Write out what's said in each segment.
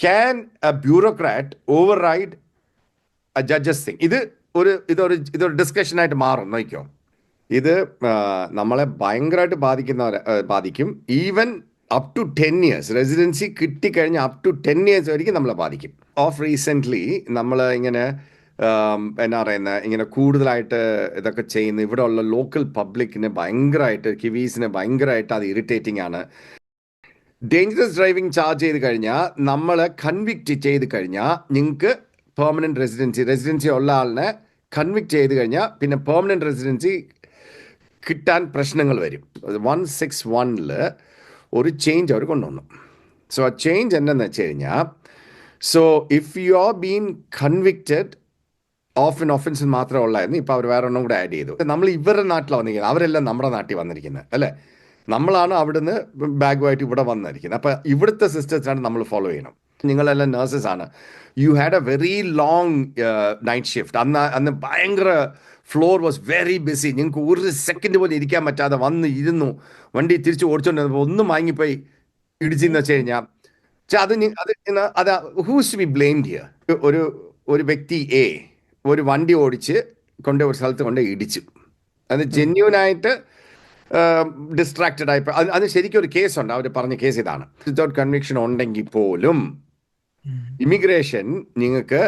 Can a bureaucrat override a judge's thing? ഇതൊരു ഡിസ്കഷനായിട്ട് മാറും, നോക്കിക്കോ. ഇത് നമ്മളെ ഭയങ്കരമായിട്ട് ബാധിക്കും. Even up to 10 years residency കിട്ടിക്കഴിഞ്ഞാൽ അപ് ടു 10 years വരെയും നമ്മളെ ബാധിക്കും. ഓഫ് റീസെൻ്റ്ലി നമ്മൾ ഇങ്ങനെ എന്നാ പറയുന്നത്, ഇങ്ങനെ കൂടുതലായിട്ട് ഇതൊക്കെ ചെയ്യുന്ന ഇവിടെ ഉള്ള ലോക്കൽ പബ്ലിക്കിന് ഭയങ്കരമായിട്ട്, കിവീസിന് ഭയങ്കരമായിട്ട് അത് ഇറിറ്റേറ്റിംഗ് ആണ്. ഡേഞ്ചറസ് ഡ്രൈവിംഗ് ചാർജ് ചെയ്ത് കഴിഞ്ഞാൽ, നമ്മളെ കൺവിക്റ്റ് ചെയ്ത് കഴിഞ്ഞാൽ, നിങ്ങൾക്ക് പെർമനൻറ്റ് റെസിഡൻസി ഉള്ള ആളിനെ കൺവിക്റ്റ് ചെയ്ത് കഴിഞ്ഞാൽ പിന്നെ പെർമനൻറ്റ് റെസിഡൻസി കിട്ടാൻ പ്രശ്നങ്ങൾ വരും. 161 ഒരു ചേഞ്ച് അവർ കൊണ്ടുവന്നു. സോ ആ ചേഞ്ച് എന്താണെന്ന് വെച്ച് കഴിഞ്ഞാൽ, so if you are been convicted of an offence മാത്രമേ ഉള്ളായിരുന്നു, ഇപ്പോൾ അവർ വേറെ ഒന്നും കൂടെ ആഡ് ചെയ്തു. നമ്മൾ ഇവരുടെ നാട്ടിലാണ് വന്നിരിക്കുന്നത്, അവരെല്ലാം നമ്മുടെ നാട്ടിൽ വന്നിരിക്കുന്നത് അല്ലേ. നമ്മളാണ് അവിടുന്ന് ബാഗുമായിട്ട് ഇവിടെ വന്നിരിക്കുന്നത്. അപ്പോൾ ഇവിടുത്തെ സിസ്റ്റംസാണ് നമ്മൾ ഫോളോ ചെയ്യണം. നിങ്ങളെല്ലാം നേഴ്സസ് ആണ്. You had A very long night shift. അന്ന് ഭയങ്കര ഫ്ലോർ വാസ് വെരി ബിസി. നിങ്ങൾക്ക് ഒരു സെക്കൻഡ് പോലും ഇരിക്കാൻ പറ്റാതെ വന്ന് ഇരുന്നു. വണ്ടി തിരിച്ച് ഓടിച്ചോണ്ടിരുന്നപ്പോൾ ഒന്നും വാങ്ങിപ്പോയി ഇടിച്ചെന്ന് വെച്ച് കഴിഞ്ഞാൽ, അത് who's to be blamed here? ഒരു വ്യക്തി ഒരു വണ്ടി ഓടിച്ച് ഒരു സ്ഥലത്ത് കൊണ്ട് ഇടിച്ചു. അത് ജെന്യൂനായിട്ട് ഡിസ്ട്രാക്റ്റഡ് ആയപ്പോൾ അത് ശരിക്കും ഒരു കേസുണ്ട്. അവർ പറഞ്ഞ കേസ് ഇതാണ്. വിത്തൗട്ട് കൺവിക്ഷൻ ഉണ്ടെങ്കിൽ പോലും ഇമിഗ്രേഷൻ നിങ്ങൾക്ക്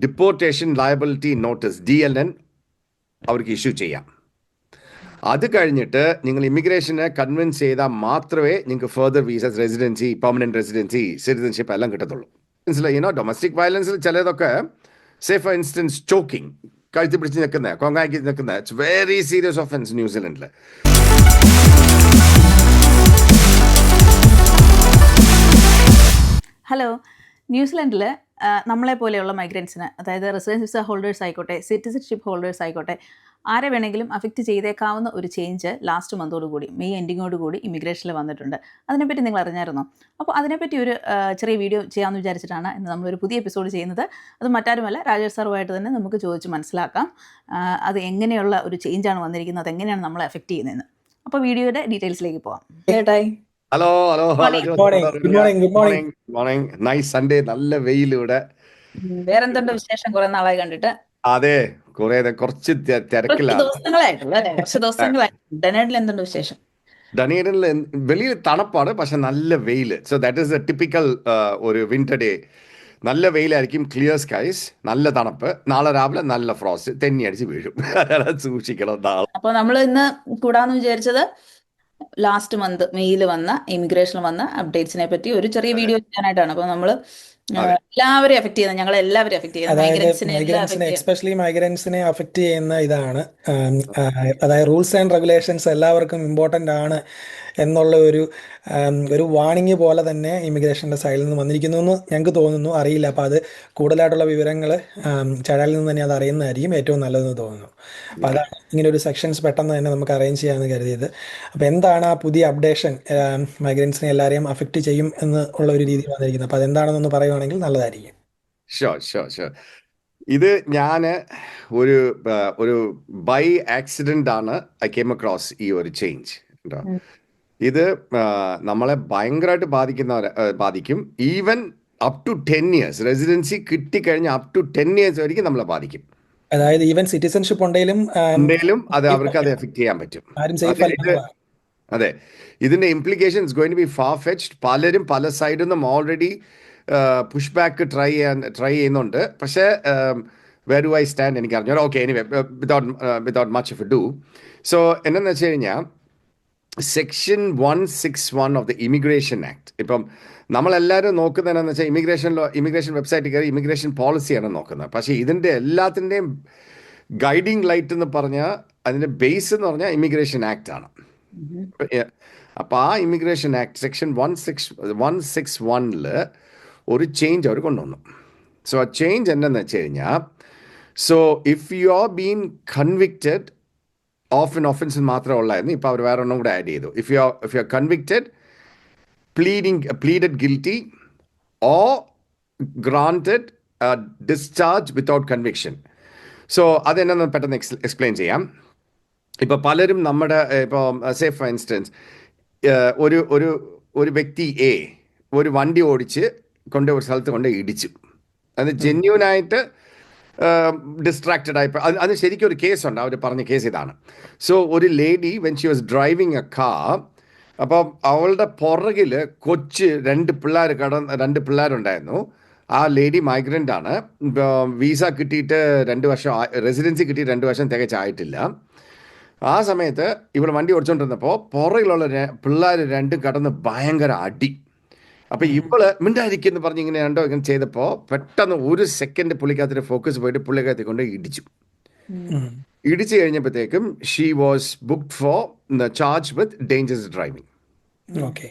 ഡിപ്പോർട്ടേഷൻ ലയബിലിറ്റി നോട്ടീസ് DLN അവർക്ക് ഇഷ്യൂ ചെയ്യാം. അത് കഴിഞ്ഞിട്ട് നിങ്ങൾ ഇമിഗ്രേഷനെ കൺവിൻസ് ചെയ്താൽ മാത്രമേ നിങ്ങൾക്ക് further visas, residency, permanent residency, citizenship എല്ലാം കിട്ടത്തുള്ളൂ. മനസ്സിലായി? ഡൊമസ്റ്റിക് വയലൻസിൽ ചിലതൊക്കെ, സേ ഫോർ ഇൻസ്റ്റൻസ് ചോക്കിംഗ്, കഴുത്തി പിടിച്ച് നിൽക്കുന്ന, കൊങ്ങാക്കി നിൽക്കുന്ന, ഇറ്റ്സ് വെരി സീരിയസ് ഒഫൻസ് ന്യൂസിലൻഡിൽ. ഹലോ, ന്യൂസിലൻഡിൽ നമ്മളെ പോലെയുള്ള മൈഗ്രൻസിന്, അതായത് റെസിഡൻസ് വിസ ഹോൾഡേഴ്സ് ആയിക്കോട്ടെ, സിറ്റിസൺഷിപ്പ് ഹോൾഡേഴ്സ് ആയിക്കോട്ടെ, ആരെ വേണമെങ്കിലും അഫക്റ്റ് ചെയ്തേക്കാവുന്ന ഒരു ചേഞ്ച് ലാസ്റ്റ് മന്തോടുകൂടി, മെയ് എൻഡിങ്ങോടുകൂടി ഇമിഗ്രേഷനിൽ വന്നിട്ടുണ്ട്. അതിനെപ്പറ്റി നിങ്ങൾ അറിഞ്ഞായിരുന്നോ? അപ്പോൾ അതിനെപ്പറ്റി ഒരു ചെറിയ വീഡിയോ ചെയ്യാമെന്ന് വിചാരിച്ചിട്ടാണ് ഇന്ന് നമ്മളൊരു പുതിയ എപ്പിസോഡ് ചെയ്യുന്നത്. അത് മറ്റാരുമല്ല, രാജേഷ് സാറുമായിട്ട് തന്നെ നമുക്ക് ചോദിച്ച് മനസ്സിലാക്കാം അത് എങ്ങനെയുള്ള ഒരു ചേഞ്ചാണ് വന്നിരിക്കുന്നത്, അതെങ്ങനെയാണ് നമ്മളെ അഫക്റ്റ് ചെയ്യുന്നതെന്ന്. അപ്പോൾ വീഡിയോയുടെ ഡീറ്റെയിൽസിലേക്ക് പോകാം. Hello. Good morning. Nice Sunday. നല്ല വെയിലൂടെ. വേറെന്തുണ്ട് വിശേഷം? കുറെ നാളായി കണ്ടിട്ട്. അതെ, കുറച്ച് തിരക്കിലാണ്. ഡനേഡിൽ എന്തുണ്ട് വിശേഷം? ഡനേഡിൽ വെളിയിൽ തണുപ്പാണ്, പക്ഷെ നല്ല വെയില്. So that is A typical ഒരു വിന്റർ ഡേ. നല്ല വെയിലായിരിക്കും, ക്ലിയർ സ്കൈസ്, നല്ല തണുപ്പ്. നാളെ രാവിലെ നല്ല ഫ്രോസ്റ്റ്, തെന്നി അടിച്ച് വീഴും. സൂക്ഷിക്കണം നാളെ. അപ്പൊ നമ്മൾ ഇന്ന് കൂടാന്ന് വിചാരിച്ചത് ലാസ്റ്റ് മന്ത് മെയ്യിൽ വന്ന ഇമിഗ്രേഷനിൽ വന്ന അപ്ഡേറ്റ്സിനെ പറ്റി ഒരു ചെറിയ വീഡിയോ ചെയ്യാനായിട്ടാണ്. അപ്പൊ നമ്മള് എല്ലാവരെയും അഫക്ട് ചെയ്യുന്നത്, ഞങ്ങൾ എല്ലാവരെയും അഫക്ട് ചെയ്യുന്നത്, എസ്പെഷ്യലി മൈഗ്രൻസിനെ അഫക്ട് ചെയ്യുന്ന ഇതാണ്. അതായത് റൂൾസ് ആൻഡ് റെഗുലേഷൻസ് എല്ലാവർക്കും ഇമ്പോർട്ടൻ്റ് ആണ് എന്നുള്ള ഒരു വാണിംഗ് പോലെ തന്നെ ഇമിഗ്രേഷൻ്റെ സൈഡിൽ നിന്ന് വന്നിരിക്കുന്നു എന്ന് ഞങ്ങൾക്ക് തോന്നുന്നു. അറിയില്ല, അപ്പോൾ അത് കൂടുതലായിട്ടുള്ള വിവരങ്ങൾ ചാനലിൽ നിന്ന് തന്നെ അത് അറിയുന്നതായിരിക്കും ഏറ്റവും നല്ലതെന്ന് തോന്നുന്നു. അപ്പോൾ അതാണ് ഇങ്ങനെ ഒരു സെക്ഷൻസ് പെട്ടെന്ന് തന്നെ നമുക്ക് അറേഞ്ച് ചെയ്യാമെന്ന് കരുതിയത്. അപ്പോൾ എന്താണ് ആ പുതിയ അപ്ഡേഷൻ മൈഗ്രൻസിനെ എല്ലാവരെയും അഫക്റ്റ് ചെയ്യും എന്ന് ഉള്ള ഒരു രീതി വന്നിരിക്കുന്നത്? അപ്പോൾ അതെന്താണെന്നൊന്ന് പറയുവാണെങ്കിൽ നല്ലതായിരിക്കും. ഷുവർ. ഇത് ഞാൻ ഒരു ബൈ ആക്സിഡന്റ് ആണ് ഐ കെയിം അക്രോസ് ഈ ഒരു ചേഞ്ച്. ഇത് നമ്മളെ ഭയങ്കരമായിട്ട് ബാധിക്കും. Even up to 10 years residency കിട്ടിക്കഴിഞ്ഞാൽ അപ് ടു 10 years വരെയും നമ്മളെ ബാധിക്കും. അതായത് ഈവൻ സിറ്റിസൺഷിപ്പ് ഉണ്ടെങ്കിലും അത് അവർക്ക് അത് എഫക്ട് ചെയ്യാൻ പറ്റും. അതെ, ഇതിന്റെ implications going to be far fetched. പലരും പല സൈഡിൽ നിന്നും ഓൾറെഡി പുഷ് ബാക്ക് ട്രൈ ചെയ്യുന്നുണ്ട്. പക്ഷേ വേർ ഡു ഐ സ്റ്റാൻഡ് എനിക്ക് അറിഞ്ഞു. Okay, anyway, without much of do. So എന്താണെന്ന് വെച്ച് കഴിഞ്ഞാൽ, section 161 of the immigration act, ഇപ്പം നമ്മളെല്ലാവരും നോക്കുന്നത് എന്താണെന്ന് വെച്ചാൽ ഇമിഗ്രേഷൻ വെബ്സൈറ്റിൽ കയറി ഇമിഗ്രേഷൻ പോളിസിയാണ് നോക്കുന്നത്. പക്ഷേ ഇതിൻ്റെ എല്ലാത്തിൻ്റെയും ഗൈഡിങ് ലൈറ്റ് എന്ന് പറഞ്ഞാൽ, അതിൻ്റെ ബേസ് എന്ന് പറഞ്ഞാൽ ഇമിഗ്രേഷൻ ആക്ട് ആണ്. അപ്പോൾ ആ ഇമിഗ്രേഷൻ ആക്ട് സെക്ഷൻ 161 ഒരു ചേഞ്ച് അവർ കൊണ്ടുവന്നു. സോ ആ ചേഞ്ച് എന്താണെന്ന് വെച്ച് കഴിഞ്ഞാൽ, so if you are been convicted of an offence മാത്രമേ ഉള്ളായിരുന്നു, ഇപ്പോൾ അവർ വേറെ ഒന്നും കൂടെ ആഡ് ചെയ്തു. If you are convicted, pleaded guilty or granted discharge without conviction. So അതെന്നു പെട്ടെന്ന് എക്സ്പ്ലെയിൻ ചെയ്യാം. ഇപ്പോൾ പലരും നമ്മുടെ, ഇപ്പോൾ സേ ഫോർ ഇൻസ്റ്റൻസ്, ഒരു വ്യക്തി ഒരു വണ്ടി ഓടിച്ച് കൊണ്ട് ഒരു സ്ഥലത്ത് കൊണ്ട് ഇടിച്ചു. അത് ജെന്യൂനായിട്ട് ഡിസ്ട്രാക്റ്റഡ് ആയപ്പോൾ അത് ശരിക്കും ഒരു കേസുണ്ട്. അവർ പറഞ്ഞ കേസ് ഇതാണ്. സോ ഒരു lady when she was driving A car, അപ്പം അവളുടെ പുറകിൽ കൊച്ച് രണ്ട് പിള്ളേരുണ്ടായിരുന്നു. ആ ലേഡി മൈഗ്രൻ്റ് ആണ്. വീസ കിട്ടിയിട്ട് 2 വർഷം, റെസിഡൻസി കിട്ടിയിട്ട് 2 വർഷം തികച്ചായിട്ടില്ല. ആ സമയത്ത് ഇവൾ വണ്ടി ഓടിച്ചുകൊണ്ടിരുന്നപ്പോൾ പുറകിലുള്ള പിള്ളേർ രണ്ടും കടന്ന് ഭയങ്കര അടി. അപ്പം ഇവള് മിണ്ടായിരിക്കുന്നു പറഞ്ഞ് ഇങ്ങനെ ഇങ്ങനെ ചെയ്തപ്പോൾ പെട്ടെന്ന് ഒരു സെക്കൻഡ് പുള്ളിക്കകത്തിന് ഫോക്കസ് പോയിട്ട് പുള്ളിക്കകത്തെ കൊണ്ട് ഇടിച്ചു. ഇടിച്ചു കഴിഞ്ഞപ്പോഴത്തേക്കും she was booked for charge with dangerous driving. Okay.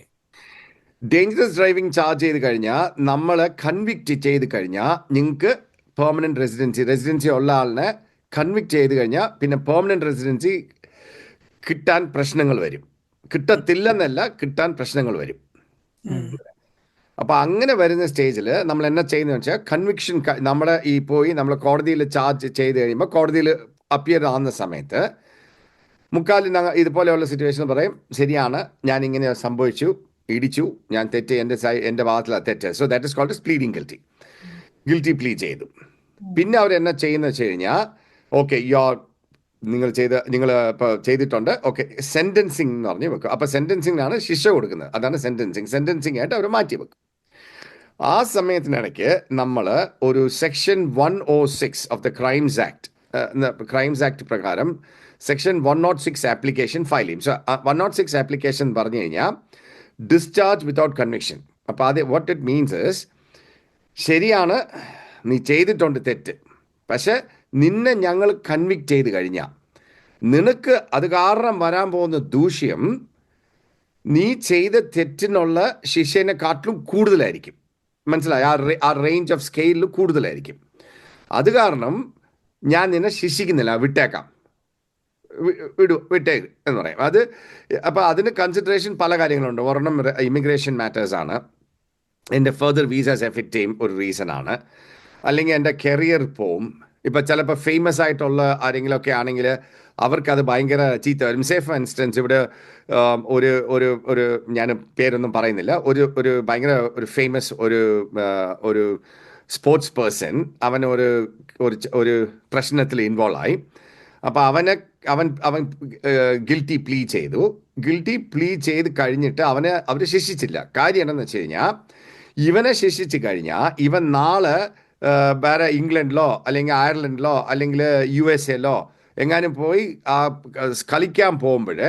Dangerous driving charge ചെയ്ത് കഴിഞ്ഞാൽ, നമ്മൾ കൺവിക്റ്റ് ചെയ്ത് കഴിഞ്ഞാൽ നിങ്ങൾക്ക് പെർമനൻറ്റ് റെസിഡൻസി ഉള്ള ആളിനെ കൺവിക്റ്റ് ചെയ്ത് കഴിഞ്ഞാൽ പിന്നെ പെർമനൻറ്റ് റെസിഡൻസി കിട്ടാൻ പ്രശ്നങ്ങൾ വരും. കിട്ടത്തില്ലെന്നല്ല, കിട്ടാൻ പ്രശ്നങ്ങൾ വരും. അപ്പോൾ അങ്ങനെ വരുന്ന സ്റ്റേജിൽ നമ്മൾ എന്നാ ചെയ്യുന്നതെന്ന് വെച്ചാൽ, കൺവിക്ഷൻ നമ്മുടെ നമ്മൾ കോടതിയിൽ ചാർജ് ചെയ്ത് കഴിയുമ്പോൾ കോടതിയിൽ അപ്പിയർ ആവുന്ന സമയത്ത് മുക്കാലും ഇതുപോലെയുള്ള സിറ്റുവേഷൻ പറയും, ശരിയാണ്, ഞാൻ ഇങ്ങനെ സംഭവിച്ചു, ഇടിച്ചു, ഞാൻ തെറ്റ്, എൻ്റെ ഭാഗത്തിലാണ് തെറ്റ്. So that is called pleading guilty plea ചെയ്തു. പിന്നെ അവർ എന്നാ ചെയ്യുന്നത് വെച്ച് കഴിഞ്ഞാൽ, ഓക്കെ നിങ്ങൾ ഇപ്പോൾ ചെയ്തിട്ടുണ്ട്, ഓക്കെ സെൻറ്റൻസിങ് എന്ന് പറഞ്ഞ് വെക്കും. അപ്പോൾ സെൻറ്റൻസിങ്ങിനാണ് ശിക്ഷ കൊടുക്കുന്നത്, അതാണ് സെൻറ്റൻസിങ് ആയിട്ട് അവർ മാറ്റി വെക്കും. ആ സമയത്തിനിടയ്ക്ക് നമ്മൾ ഒരു section 106 of the crimes act പ്രകാരം സെക്ഷൻ 106 ആപ്ലിക്കേഷൻ ഫയൽ ചെയ്യും. സോ 106 ആപ്ലിക്കേഷൻ പറഞ്ഞു കഴിഞ്ഞാൽ ഡിസ്ചാർജ് വിത്തൗട്ട് കൺവിക്ഷൻ. അപ്പോൾ അത് വാട്ട് ഇറ്റ് മീൻസ് ഇസ്, ശരിയാണ്, നീ ചെയ്തിട്ടുണ്ട് തെറ്റ്, പക്ഷെ നിന്നെ ഞങ്ങൾ കൺവിക്റ്റ് ചെയ്ത് കഴിഞ്ഞാൽ നിനക്ക് അത് കാരണം വരാൻ പോകുന്ന ദൂഷ്യം നീ ചെയ്ത തെറ്റിനുള്ള ശിക്ഷേനെക്കാട്ടിലും കൂടുതലായിരിക്കും. മനസ്സിലായി? ആ റേഞ്ച് ഓഫ് സ്കെയിലിൽ കൂടുതലായിരിക്കും. അത് കാരണം ഞാൻ നിന്നെ ശിക്ഷിക്കുന്നില്ല, വിട്ടേക്കാം, വിട്ടേക്ക് എന്ന് പറയും. അപ്പോൾ അതിന് കൺസിഡറേഷൻ പല കാര്യങ്ങളുണ്ട്. ഒരെണ്ണം ഇമിഗ്രേഷൻ മാറ്റേഴ്സ് ആണ്, എൻ്റെ ഫെർദർ വീസാസ് എഫക്റ്റ് ചെയ്യും ഒരു റീസണാണ്, അല്ലെങ്കിൽ എൻ്റെ കരിയർ പോവും. ഇപ്പോൾ ചിലപ്പോൾ ഫേമസ് ആയിട്ടുള്ള ആരെങ്കിലുമൊക്കെ ആണെങ്കിൽ അവർക്കത് ഭയങ്കര ചീത്ത വരും. സേ ഫോർ ഇൻസ്റ്റൻസ്, ഇവിടെ ഒരു ഞാൻ പേരൊന്നും പറയുന്നില്ല, ഒരു ഭയങ്കര ഒരു ഫേമസ് ഒരു സ്പോർട്സ് പേഴ്സൺ, അവൻ ഒരു പ്രശ്നത്തിൽ ഇൻവോൾവ് ആയി. അപ്പോൾ അവൻ ഗിൽറ്റി പ്ലീ ചെയ്ത് കഴിഞ്ഞിട്ട് അവർ ശിക്ഷിച്ചില്ല. കാര്യം എന്താണെന്ന് വെച്ച് കഴിഞ്ഞാൽ, ഇവനെ ശിക്ഷിച്ച് കഴിഞ്ഞാൽ ഇവൻ നാളെ വേറെ ഇംഗ്ലണ്ടിലോ അല്ലെങ്കിൽ അയർലൻഡിലോ അല്ലെങ്കിൽ USA എങ്ങാനും പോയി കളിക്കാൻ പോകുമ്പോൾ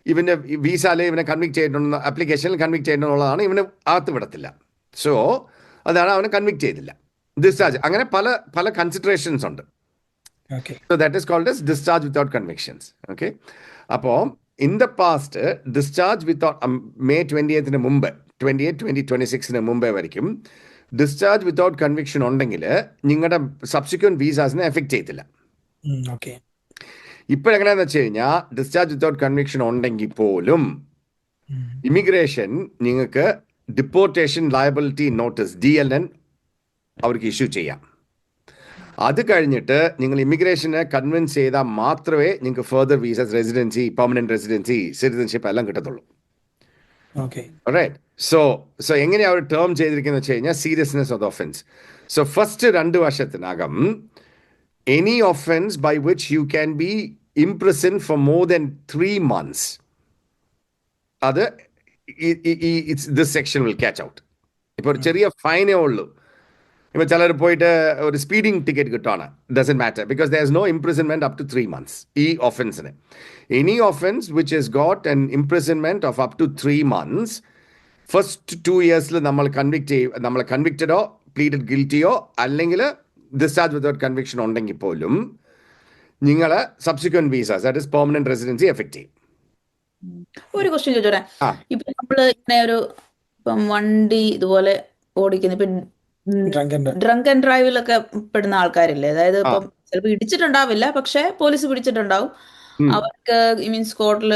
ഇവൻ്റെ വീസാല് ഇവനെ കൺവിക്റ്റ് ചെയ്തിട്ടുണ്ടെന്ന്, ആപ്ലിക്കേഷനിൽ കൺവിക്റ്റ് ചെയ്തിട്ടുള്ളതാണ്, ഇവന് അകത്ത് വിടത്തില്ല. സോ അതാണ് അവനെ കൺവിക്റ്റ് ചെയ്തില്ല, ഡിസ്ചാർജ്. അങ്ങനെ പല കൺസിഡറേഷൻസ് ഉണ്ട്. So that is called as discharge without convictions. Okay. അപ്പോൾ in the past, discharge without May 20th മുമ്പ് 2026 മുമ്പേ വരയ്ക്കും ഡിസ്ചാർജ് വിത്തൗട്ട് കൺവിക്ഷൻ ഉണ്ടെങ്കിൽ നിങ്ങളുടെ സബ്സിക്വന്റ് വീസാസിനെ എഫക്റ്റ് ചെയ്തില്ല. ഇപ്പോഴെങ്ങനെയാന്ന് വെച്ച് കഴിഞ്ഞാൽ, ഡിസ്ചാർജ് വിത്തൗട്ട് കൺവിക്ഷൻ ഉണ്ടെങ്കിൽ പോലും ഇമിഗ്രേഷൻ നിങ്ങൾക്ക് ഡിപ്പോർട്ടേഷൻ ലയബിലിറ്റി നോട്ടീസ് DLN അവർക്ക് ഇഷ്യൂ ചെയ്യാം. അത് കഴിഞ്ഞിട്ട് നിങ്ങൾ ഇമിഗ്രേഷനെ കൺവിൻസ് ചെയ്താൽ മാത്രമേ നിങ്ങൾക്ക് further visas, residency, permanent residency, citizenship എല്ലാം കിട്ടത്തുള്ളൂ. സോ എങ്ങനെയാ ഒരു ടേം ചെയ്തിരിക്കുന്നത് വെച്ച് കഴിഞ്ഞാൽ, seriousness of the offence. So first 2 വർഷത്തിനകം any offence by which you can be imprison for more than 3 months, അത് this section will catch out. ഇപ്പോൾ ഒരു ചെറിയ ഫൈനേ ഉള്ളൂ. ഇപ്പോൾ ചിലർ പോയിട്ട് ഒരു സ്പീഡിംഗ് ടിക്കറ്റ് കിട്ടുവാണ്, doesn't matter, because there is no imprisonment up to 3 months ഈ ഒഫൻസിന്. Any offence which has got an imprisonment of up to 3 months, first 2 years നമ്മൾ കൺവിക്റ്റഡോ പ്ലീഡഡ് ഗിൽറ്റിയോ അല്ലെങ്കിൽ ഡിസ്ചാർജ് വിത്തൗട്ട് കൺവിക്ഷൻ ഉണ്ടെങ്കിൽ പോലും നിങ്ങൾ subsequent visas, that is permanent residency affect ചെയ്യും. ഒരു question ചോദിച്ചോട്ടെ. ഇപ്പൊ നമ്മള് ഇങ്ങനെ ഇപ്പം വണ്ടി ഇതുപോലെ ഓടിക്കുന്നു, ഇപ്പൊ ഡ്രങ്ക് ആൻഡ് ഡ്രൈവിലൊക്കെ പെടുന്ന ആൾക്കാരില്ലേ, അതായത് ഇപ്പം ചിലപ്പോൾ ഇടിച്ചിട്ടുണ്ടാവില്ല, പക്ഷെ പോലീസ് പിടിച്ചിട്ടുണ്ടാവും, അവർക്ക് മീൻസ് കോർട്ടിൽ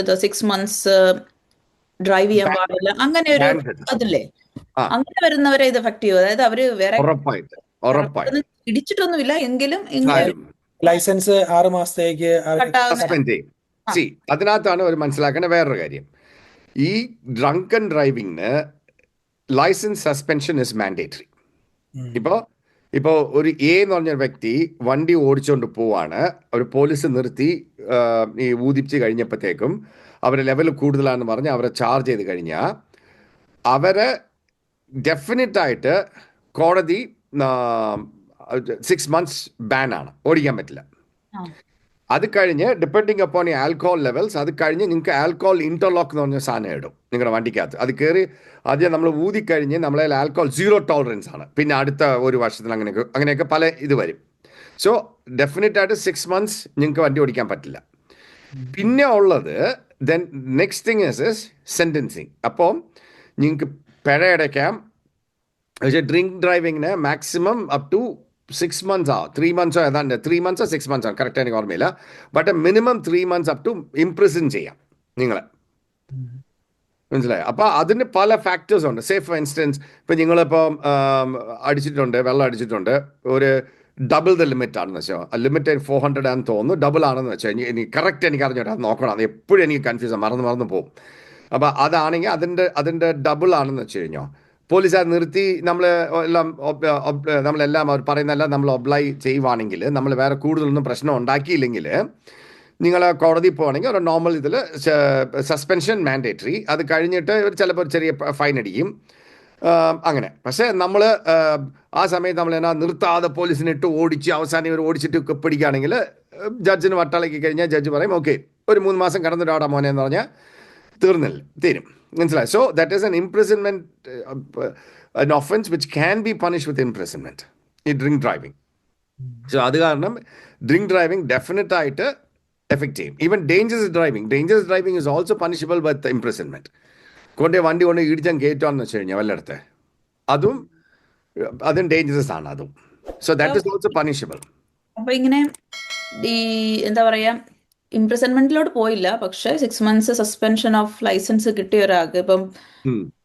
6 months ഡ്രൈവ് ചെയ്യാൻ പാടില്ല, അങ്ങനെ ഒരു അതില്ലേ, അങ്ങനെ വരുന്നവരെ ഇത് എഫക്ട് ചെയ്യും. അതായത് അവര് വേറെ ഇടിച്ചിട്ടൊന്നുമില്ല എങ്കിലും ലൈസൻസ് 6 മാസത്തേക്ക് സസ്പെൻഡ് ചെയ്യും. അതിനകത്താണ് അവർ മനസ്സിലാക്കേണ്ട വേറൊരു കാര്യം. ഈ ഡ്രങ്ക് ആൻഡ് ഡ്രൈവിങ്ങിന് ലൈസൻസ് സസ്പെൻഷൻ ഇസ് മാൻഡേറ്ററി. ഉം. ഇപ്പോൾ ഒരു എ എന്ന് പറഞ്ഞ വ്യക്തി വണ്ടി ഓടിച്ചുകൊണ്ട് പോവാണ്, ഒരു പോലീസ് നിർത്തി ഈ ഊതിച്ച് കഴിഞ്ഞപ്പോഴത്തേക്കും അവരുടെ ലെവൽ കൂടുതലാണെന്ന് പറഞ്ഞ് അവരെ ചാർജ് ചെയ്ത് കഴിഞ്ഞാൽ അവരെ ഡെഫിനറ്റായിട്ട് കോടതി 6 months ബാനാണ്, ഓടിക്കാൻ പറ്റില്ല. ആ. അത് കഴിഞ്ഞ് ഡിപ്പെൻഡിങ് അപ്പോൺ ഈ ആൽക്കഹോൾ ലെവൽസ്, അത് കഴിഞ്ഞ് നിങ്ങൾക്ക് ആൽക്കഹോൾ ഇന്റർലോക്ക് എന്ന് പറഞ്ഞ സാധനം ഇടും നിങ്ങളുടെ വണ്ടിക്കകത്ത്. അത് കയറി ആദ്യം നമ്മൾ ഊതിക്കഴിഞ്ഞ് നമ്മളെ ആൽക്കഹോൾ 0 tolerance ആണ്, പിന്നെ അടുത്ത ഒരു വർഷത്തിൽ അങ്ങനെയൊക്കെ പല ഇത് വരും. സോ ഡെഫിനറ്റായിട്ട് 6 months നിങ്ങൾക്ക് വണ്ടി ഓടിക്കാൻ പറ്റില്ല. പിന്നെ ഉള്ളത് then next thing is sentencing. അപ്പോൾ നിങ്ങൾക്ക് പിഴ അടയ്ക്കാം. പക്ഷേ ഡ്രിങ്ക് ഡ്രൈവിങ്ങിന് maximum up to 6 months 3 months ഏതാണ്ട് 3 months 6 months ആണ്, കറക്റ്റ് എനിക്ക് ഓർമ്മയില്ല. But minimum 3 months up to imprison ചെയ്യാം നിങ്ങളെ, മനസ്സിലായോ? അപ്പോൾ അതിന് പല ഫാക്ടേഴ്സ് ഉണ്ട്. സേ ഫോർ ഇൻസ്റ്റൻസ്, ഇപ്പം നിങ്ങളിപ്പോൾ അടിച്ചിട്ടുണ്ട്, വെള്ളം അടിച്ചിട്ടുണ്ട്, ഒരു ഡബിൾ ദ ലിമിറ്റ് ആണെന്ന് വെച്ചാൽ, ലിമിറ്റ് 400 ആണെന്ന് തോന്നുന്നു, ഡബിൾ ആണെന്ന് വെച്ചാൽ എനിക്ക് കറക്റ്റ് എനിക്ക് അറിഞ്ഞോട്ടെ, അത് നോക്കണം, അത് എപ്പോഴും എനിക്ക് കൺഫ്യൂഷൻ മറന്നു പോകും. അപ്പോൾ അതാണെങ്കിൽ അതിൻ്റെ ഡബിൾ ആണെന്ന് വെച്ച് കഴിഞ്ഞാൽ പോലീസുകാർ നിർത്തി നമ്മളെല്ലാം അവർ പറയുന്നതെല്ലാം നമ്മൾ ഒബ്ലൈ ചെയ്യുവാണെങ്കിൽ, നമ്മൾ വേറെ കൂടുതലൊന്നും പ്രശ്നം ഉണ്ടാക്കിയില്ലെങ്കിൽ നിങ്ങൾ കോടതി പോകണമെങ്കിൽ ഒരു നോർമൽ ഇതിൽ സസ്പെൻഷൻ മാൻഡേറ്ററി. അത് കഴിഞ്ഞിട്ട് ചിലപ്പോൾ ചെറിയ ഫൈൻ അടിക്കും അങ്ങനെ. പക്ഷേ നമ്മൾ ആ സമയത്ത് നമ്മൾ എന്നാ നിർത്താതെ പോലീസിനിട്ട് ഓടിച്ച് അവസാനം ഇവർ ഓടിച്ചിട്ട് പിടിക്കുകയാണെങ്കിൽ ജഡ്ജിന് വട്ടാളാക്കി കഴിഞ്ഞാൽ ജഡ്ജ് പറയും ഓക്കെ ഒരു 3 മാസം കടന്നിട്ടാടാ മോനെ എന്ന് പറഞ്ഞാൽ തീരും. മനസ്സിലായി? So that is N imprisonment, an offense which can be punished with imprisonment in drink driving. So അത് കാരണം ഡ്രിങ്ക് ഡ്രൈവിംഗ് ഡെഫിനറ്റ് ആയിട്ട് എഫക്റ്റ് ചെയ്യും. Even dangerous driving is also punishable with imprisonment. വണ്ടി കൊണ്ട് ഇടിച്ചാൽ കയറ്റുകയാണെന്ന് വെച്ച് കഴിഞ്ഞാൽ വല്ലയിടത്ത് അതും ഡേഞ്ചറസ് ആണ് അതും. So that is also punishable. അപ്പൊ ഇങ്ങനെ ഈ എന്താ പറയാ, ഇംപ്രിസൺമെന്റിലോട്ട് പോയില്ല, പക്ഷെ 6 months സസ്പെൻഷൻ ഓഫ് ലൈസൻസ് കിട്ടിയ ഒരാൾക്ക്, ഇപ്പം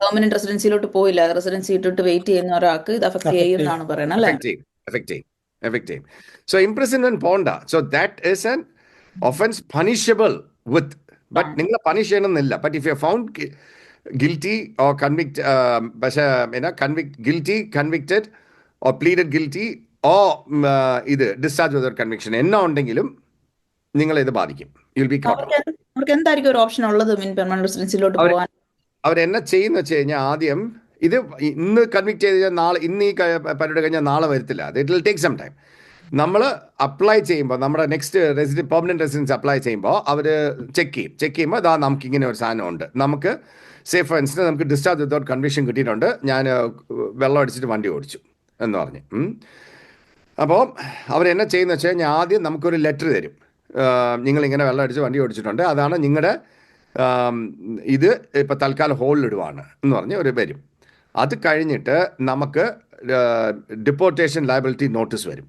പെർമനന്റ് റെസിഡൻസിയിലോട്ട് പോയില്ല, റെസിഡൻസി ഇട്ടിട്ട് വെയിറ്റ് ചെയ്യുന്ന ഒരാൾക്ക് ഇത് അഫക്ട് ചെയ്യും എന്നാണ് പറയുന്നത് അല്ലേ? എഫക്റ്റ് ചെയ്യും. സോ ഇംപ്രിസൺമെന്റ് പോണ്ട. So that is an offence punishable with, but നിങ്ങൾ പണിഷ് ചെയ്യണമെന്നില്ല. But if you found guilty or convicted or pleaded guilty or ഇത് ഡിസ്ചാർജ് വിതൗട്ട് കൺവിക്ഷൻ എന്നാ ഉണ്ടെങ്കിലും നിങ്ങളെ ഇത് ബാധിക്കും. You'll be coat. അവർക്ക് എന്തായിരിക്കും ഒരു ഓപ്ഷൻ ഉള്ളത് പെർമനന്റ് റെസിഡൻസിലോട്ട് പോകാൻ? അവരെന്നാ ചെയ്യുന്ന വെച്ച് കഴിഞ്ഞാൽ ആദ്യം ഇത് ഇന്ന് കൺവിക്ട് ചെയ്ത് നാളെ, ഇന്ന് ഈ പരിപാടി കഴിഞ്ഞാൽ നാളെ വരത്തില്ല. It will take some time. നമ്മൾ അപ്ലൈ ചെയ്യുമ്പോൾ, നമ്മുടെ നെക്സ്റ്റ് പെർമനന്റ് റെസിഡൻസ് അപ്ലൈ ചെയ്യുമ്പോൾ അവർ ചെക്ക് ചെയ്യുമ്പോൾ അതാ നമുക്ക് ഇങ്ങനെ ഒരു സാധനം ഉണ്ട്, നമുക്ക് സേ ഫോർ ഇൻസ്റ്റൻസ് നമുക്ക് ഡിസ്ചാർജ് വിതൗട്ട് കൺവിക്ഷൻ കിട്ടിയിട്ടുണ്ട്, ഞാൻ വെള്ളം അടിച്ചിട്ട് വണ്ടി ഓടിച്ചു എന്ന് പറഞ്ഞ്. അപ്പോൾ അവരെന്നാ ചെയ്യുന്ന വെച്ച് കഴിഞ്ഞാൽ ആദ്യം നമുക്കൊരു ലെറ്റർ തരും, നിങ്ങളിങ്ങനെ വെള്ളം അടിച്ച് വണ്ടി ഓടിച്ചിട്ടുണ്ട്, അതാണ് നിങ്ങളുടെ ഇത് ഇപ്പോൾ തൽക്കാലം ഹോളിലിടുവാണ് എന്ന് പറഞ്ഞ് ഒരു വരും. അത് കഴിഞ്ഞിട്ട് നമുക്ക് ഡിപ്പോർട്ടേഷൻ ലയബിലിറ്റി നോട്ടീസ് വരും.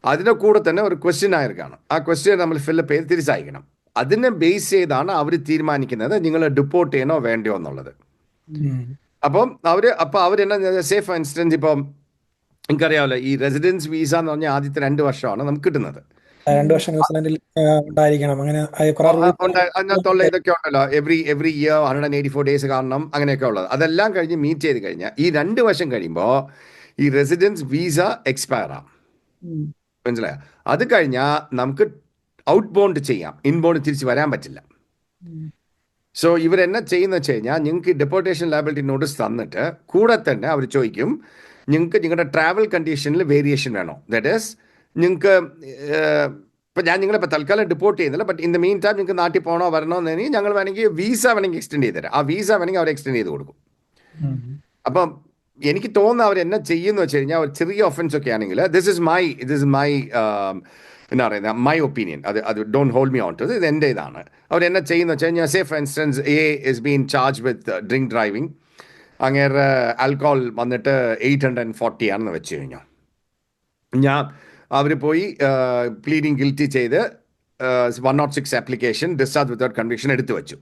അതിൻ്റെ കൂടെ തന്നെ ഒരു ക്വസ്റ്റ്യൻ ആയിരിക്കണം. ആ ക്വസ്റ്റ്യൻ നമ്മൾ ഫില്ലപ്പ് ചെയ്ത് തിരിച്ചയക്കണം. അതിനെ ബേസ് ചെയ്താണ് അവർ തീരുമാനിക്കുന്നത് നിങ്ങൾ ഡിപ്പോർട്ട് ചെയ്യണോ വേണ്ടയോ എന്നുള്ളത്. അപ്പം അവരെന്നാ, സേ ഫോർ ഇൻസ്റ്റൻസ് ഇപ്പം എനിക്കറിയാമല്ലോ, ഈ റെസിഡൻസ് വീസ എന്ന് പറഞ്ഞാൽ ആദ്യത്തെ 2 വർഷമാണ് നമുക്ക് കിട്ടുന്നത്. 2 വർഷം ന്യൂസിലാൻഡിൽ ഉണ്ടായിരിക്കണം, അങ്ങനെ അതിനകത്തുള്ള ഇതൊക്കെ ഉണ്ടല്ലോ, എവറി ഇയർ 184 days കാണണം, അങ്ങനെയൊക്കെ ഉള്ളത്. അതെല്ലാം കഴിഞ്ഞ് മീറ്റ് ചെയ്ത് കഴിഞ്ഞാൽ ഈ 2 വർഷം കഴിയുമ്പോൾ ഈ റെസിഡൻസ് വീസ എക്സ്പയർ ആവും. മനസ്സിലായോ? അത് കഴിഞ്ഞാൽ നമുക്ക് ഔട്ട് ബൗണ്ട് ചെയ്യാം, ഇൻബൗണ്ട് തിരിച്ച് വരാൻ പറ്റില്ല. സോ ഇവരെന്നാ ചെയ്യുന്ന വെച്ച് കഴിഞ്ഞാൽ നിങ്ങൾക്ക് ഡെപ്പോർട്ടേഷൻ ലയബിലിറ്റി നോട്ടീസ് തന്നിട്ട് കൂടെ തന്നെ അവർ ചോദിക്കും നിങ്ങൾക്ക് നിങ്ങളുടെ ട്രാവൽ കണ്ടീഷനിൽ വേരിയേഷൻ വേണോ. ദാറ്റ് ഈസ് നിങ്ങൾക്ക് ഇപ്പം ഞാൻ നിങ്ങളിപ്പോൾ തൽക്കാലം ഡിപ്പോർട്ട് ചെയ്യുന്നില്ല, but in the mean time നിങ്ങൾക്ക് നാട്ടിൽ പോകണോ വരണോ എന്നെങ്കിൽ ഞങ്ങൾ വേണമെങ്കിൽ വീസ എക്സ്റ്റെൻഡ് ചെയ്ത് തരാം. ആ വീസ വേണമെങ്കിൽ അവർ എക്സ്റ്റെൻഡ് ചെയ്ത് കൊടുക്കും. അപ്പം എനിക്ക് തോന്നുന്നു അവർ എന്നാ ചെയ്യുന്ന വെച്ച് കഴിഞ്ഞാൽ ഒരു ചെറിയ ഒഫൻസ് ഒക്കെ ആണെങ്കിൽ, ദിസ് ഇസ് മൈ എന്നാ പറയുന്നത്, മൈ ഒപ്പീനിയൻ, അത് don't hold me on to ഇത് എൻ്റെ ഇതാണ്. അവരെന്നാ ചെയ്യുന്ന വെച്ച് കഴിഞ്ഞാൽ, say for instance a is been charge with drink driving, അങ്ങനെ ആൽക്കഹോൾ വന്നിട്ട് 840 ആണെന്ന് വെച്ച് കഴിഞ്ഞാൽ, അവർ പോയി പ്ലീഡിങ് ഗിൽറ്റി ചെയ്ത് 106 ആപ്ലിക്കേഷൻ ഡിസ്ചാർജ് വിതൗട്ട് കൺവിക്ഷൻ എടുത്തു വെച്ചു.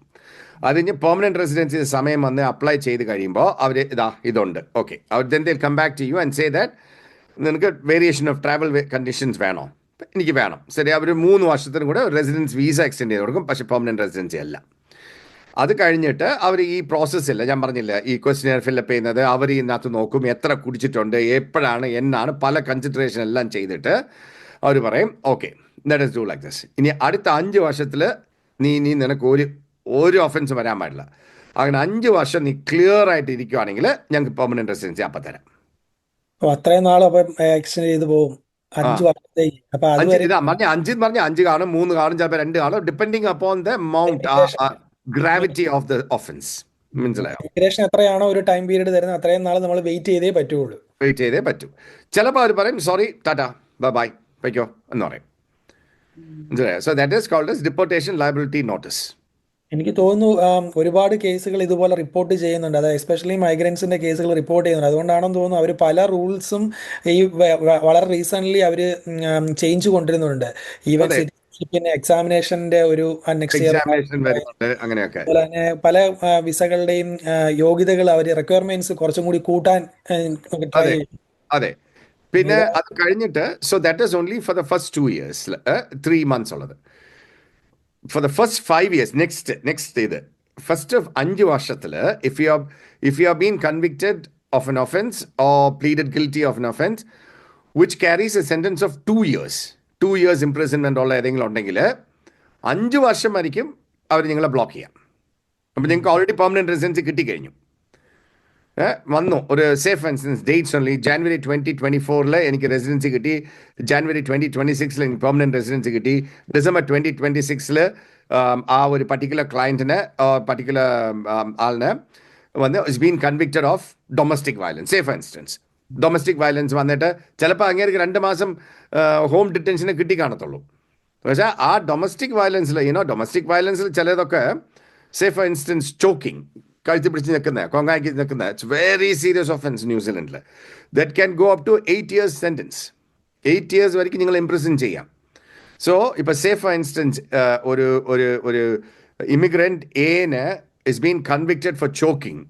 അതിന് പെർമനന്റ് റെസിഡൻസി സമയം വന്ന് അപ്ലൈ ചെയ്ത് കഴിയുമ്പോൾ അവർ ഇതുണ്ട് ഓക്കെ, അവർ then they come back to you and say that നിനക്ക് വേരിയേഷൻ ഓഫ് ട്രാവൽ കണ്ടീഷൻസ് വേണോ? എനിക്ക് വേണം. ശരി, അവർ 3 വർഷത്തിനും കൂടെ റെസിഡൻസ് വീസ എക്സ്റ്റെൻഡ് ചെയ്ത് കൊടുക്കും, പക്ഷേ പെർമനന്റ് റെസിഡൻസി അല്ല. അത് കഴിഞ്ഞിട്ട് അവർ ഈ പ്രോസസ്സില്ല, ഞാൻ പറഞ്ഞില്ല, ഈ ക്വസ്റ്റ്യൻ ഫില്ലപ്പ് ചെയ്യുന്നത് അവർ ഇതിനകത്ത് നോക്കും, എത്ര കുടിച്ചിട്ടുണ്ട്, എപ്പോഴാണ്, എന്നാണ്, പല കൺസിഡറേഷൻ എല്ലാം ചെയ്തിട്ട് അവർ പറയും okay let us do like this. ഇനി അടുത്ത 5 വർഷത്തിൽ നീ നിനക്ക് ഒരു ഒഫൻസ് വരാൻ പാടില്ല. അങ്ങനെ 5 വർഷം നീ ക്ലിയർ ആയിട്ട് ഇരിക്കുവാണെങ്കിൽ ഞങ്ങൾക്ക് പെർമനന്റ് റെസിഡൻസി അപ്പം തരാം. അത്രയും നാളും അപ്പം എക്സ്റ്റെൻഡ് ചെയ്ത് പോകും 5 വർഷത്തേക്ക്. അപ്പൊ അതുവരെ ഇതാ പറഞ്ഞ 5 കാണും, 3 കാണും, ചിലപ്പോൾ 2 കാണും, depending upon the mount gravity of the offence. മനസ്സിലായോ? ഇമിഗ്രേഷൻ എത്രയാണോ ഒരു ടൈം പീരീഡ് തരുന്നത് അത്രയും നാൾ നമ്മൾ വെയിറ്റ് ചെയ്തേ പറ്റുള്ളൂ. വെയിറ്റ് ചെയ്തേ പറ്റൂ. ചിലപ്പോൾ അവർ പറയും സോറി ടാറ്റ ബൈ വയ്ക്കോ എന്ന് പറയും. മനസ്സിലായോ? So that is called deportation liability notice. എനിക്ക് തോന്നുന്നു ഒരുപാട് കേസുകൾ ഇതുപോലെ റിപ്പോർട്ട് ചെയ്യുന്നുണ്ട്, അതായത് എസ്പെഷ്യലി മൈഗ്രൻസിന്റെ കേസുകൾ റിപ്പോർട്ട് ചെയ്യുന്നുണ്ട്. അതുകൊണ്ടാണെന്ന് തോന്നുന്നു അവർ പല റൂൾസും ഈ വളരെ റീസെന്റ് അവർ ചേഞ്ച് കൊണ്ടുവരുന്നുണ്ട്. ഈവൻ സിറ്റിസൺഷിപ്പിന്റെ എക്സാമിനേഷന്റെ ഒരു നെക്സ്റ്റ് ഇയർ, എക്സാമിനേഷൻ വരുന്നുണ്ട്, അങ്ങനെയൊക്കെ. അതുപോലെ തന്നെ പല വിസകളുടെയും യോഗ്യതകൾ അവർ റിക്വയർമെന്റ്സ് കുറച്ചും കൂടി കൂട്ടാൻ ട്രൈ അതെ ചെയ്യും. അതെ. പിന്നെ അത് കഴിഞ്ഞിട്ട് so that is only for the first 2 years, 3 months ഉള്ളത്. For the first 5 years, next ഇത് ഫസ്റ്റ് 5 വർഷത്തിൽ if you have been convicted of an offense or pleaded guilty of an offense which carries a sentence of 2 years imprisonment ഉള്ള ഏതെങ്കിലും ഉണ്ടെങ്കിൽ 5 വർഷം വരെയും അവർ നിങ്ങളെ block ചെയ്യാം. അപ്പം നിങ്ങൾക്ക് ഓൾറെഡി പെർമനന്റ് റെസിഡൻസി കിട്ടിക്കഴിഞ്ഞു, വന്നു. ഒരു safe instance dates only January 2024 എനിക്ക് റെസിഡൻസി കിട്ടി, ജാനുവരി 2026 എനിക്ക് പെർമനന്റ് റെസിഡൻസി കിട്ടി, ഡിസംബർ 2026 ആ ഒരു പർട്ടിക്കുലർ ക്ലയൻറ്റിന് പർട്ടിക്കുലർ ആളിന് വന്ന് is been convicted of domestic violence. Safe instance domestic violence വന്നിട്ട് ചിലപ്പോൾ അങ്ങേർക്ക് 2 മാസം ഹോം ഡിറ്റൻഷന് കിട്ടി കാണത്തുള്ളൂ. പക്ഷേ ആ ഡൊമസ്റ്റിക് വയലൻസിൽ ഡൊമസ്റ്റിക് വയലൻസിൽ ചിലതൊക്കെ സേഫ് ഇൻസ്റ്റൻസ് ചോക്കിംഗ്, കഴുത്തി പിടിച്ച് നിൽക്കുന്ന, കൊങ്ങാക്കി നിൽക്കുന്ന, ഇറ്റ്സ് വെരി സീരിയസ് ഒഫൻസ് ന്യൂസിലൻഡിൽ. That can go up to 8 years sentence. 8 years വരെയും നിങ്ങൾ ഇംപ്രിസൺ ചെയ്യാം. സോ ഇപ്പോൾ സേഫ് ഫോർ ഇൻസ്റ്റൻസ് ഒരു ഇമിഗ്രൻറ്റ് എന് is been convicted for choking